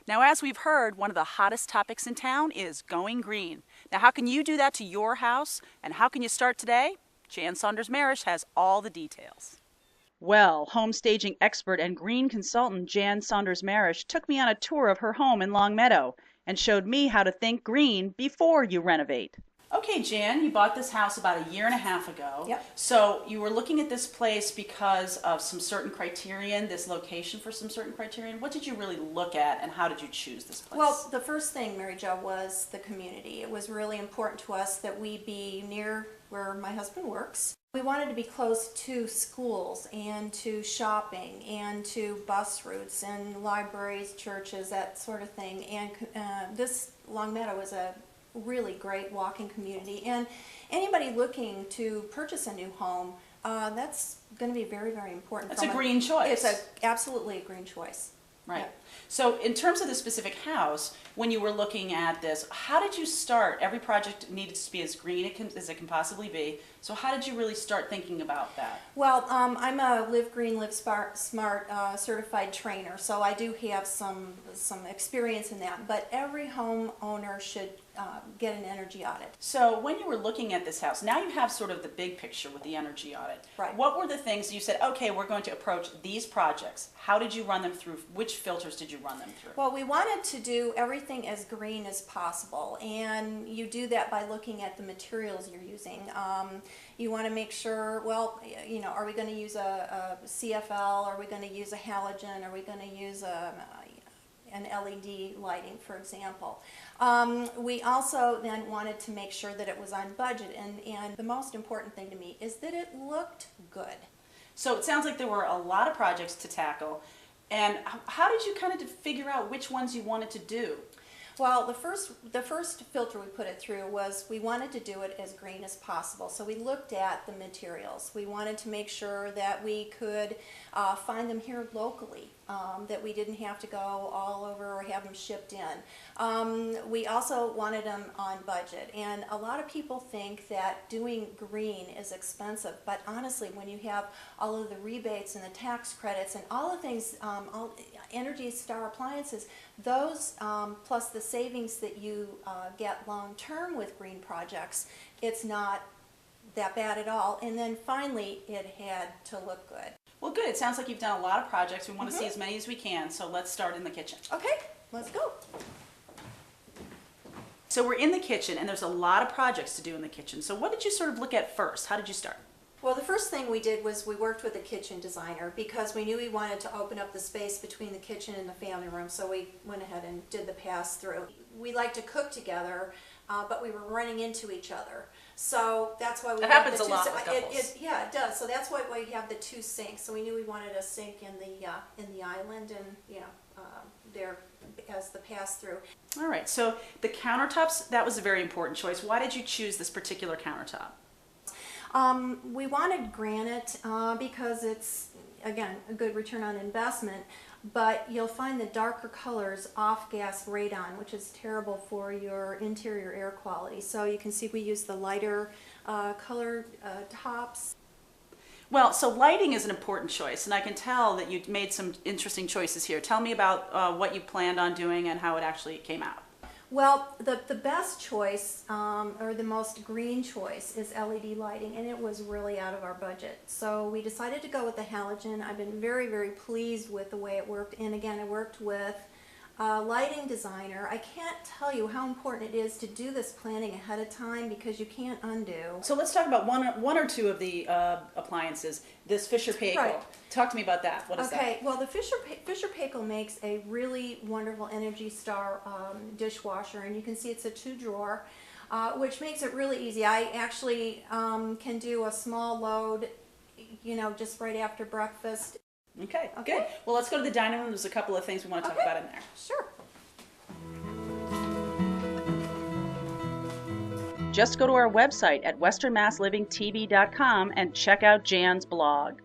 Now, as we've heard, one of the hottest topics in town is going green. Now, how can you do that to your house, and how can you start today? Jan Saunders Maresh has all the details. Well, home staging expert and green consultant Jan Saunders Maresh took me on a tour of her home in Longmeadow and showed me how to think green before you renovate. Okay, Jan, you bought this house about a year and a half ago. Yep. So you were looking at this place because of some certain criterion, this location for some certain criterion. What did you really look at, and how did you choose this place? Well, the first thing, Mary Jo, was the community. It was really important to us that we be near where my husband works. We wanted to be close to schools and to shopping and to bus routes and libraries, churches, that sort of thing. And this Longmeadow is a really great walking community, and anybody looking to purchase a new home, that's going to be very, very important. That's a green choice. It's absolutely a green choice. Right. Yeah. So in terms of the specific house, when you were looking at this, how did you start? Every project needed to be as green as it can possibly be. So how did you really start thinking about that? Well, I'm a Live Green, Live Smart certified trainer, so I do have some experience in that. But every homeowner should get an energy audit. So when you were looking at this house, now you have sort of the big picture with the energy audit. Right. What were the things you said, okay, we're going to approach these projects? How did you run them through? Which filters did you run them through? Well, we wanted to do everything as green as possible, and you do that by looking at the materials you're using. You want to make sure, well, you know, are we going to use a CFL? Are we going to use a halogen? Are we going to use an LED lighting, for example? We also then wanted to make sure that it was on budget, and the most important thing to me is that it looked good. So it sounds like there were a lot of projects to tackle. And how did you kind of figure out which ones you wanted to do? Well, the first filter we put it through was we wanted to do it as green as possible. So we looked at the materials. We wanted to make sure that we could find them here locally, that we didn't have to go all over or have them shipped in. We also wanted them on budget. And a lot of people think that doing green is expensive, but honestly, when you have all of the rebates and the tax credits and all the things, all Energy Star appliances, those plus the savings that you get long term with green projects, it's not that bad at all. And then finally, it had to look good. Well, good. It sounds like you've done a lot of projects. We want to see as many as we can, so let's start in the kitchen. Okay, let's go. So we're in the kitchen, and there's a lot of projects to do in the kitchen. So what did you sort of look at first? How did you start? Well, the first thing we did was we worked with a kitchen designer because we knew we wanted to open up the space between the kitchen and the family room, so we went ahead and did the pass-through. We like to cook together, but we were running into each other. So that's why we that have happens the a two lot with couples. Yeah, it does. So that's why we have the two sinks. So we knew we wanted a sink in the island, and you know, there as the pass-through. All right. So the countertops, that was a very important choice. Why did you choose this particular countertop? We wanted granite because it's, again, a good return on investment, but you'll find the darker colors off-gas radon, which is terrible for your interior air quality. So you can see we use the lighter colored tops. Well, so lighting is an important choice, and I can tell that you made some interesting choices here. Tell me about what you planned on doing and how it actually came out. Well, the best choice, or the most green choice, is LED lighting, and it was really out of our budget. So we decided to go with the halogen. I've been very, very pleased with the way it worked, and again, I worked with a lighting designer. I can't tell you how important it is to do this planning ahead of time because you can't undo. So let's talk about one or two of the appliances. This Fisher Paykel. Right. Talk to me about that. What is that? Okay, well, the Fisher Paykel makes a really wonderful Energy Star dishwasher, and you can see it's a 2-drawer, which makes it really easy. I actually can do a small load, you know, just right after breakfast. Okay, good. Well, let's go to the dining room. There's a couple of things we want to talk about in there. Sure. Just go to our website at westernmasslivingtv.com and check out Jan's blog.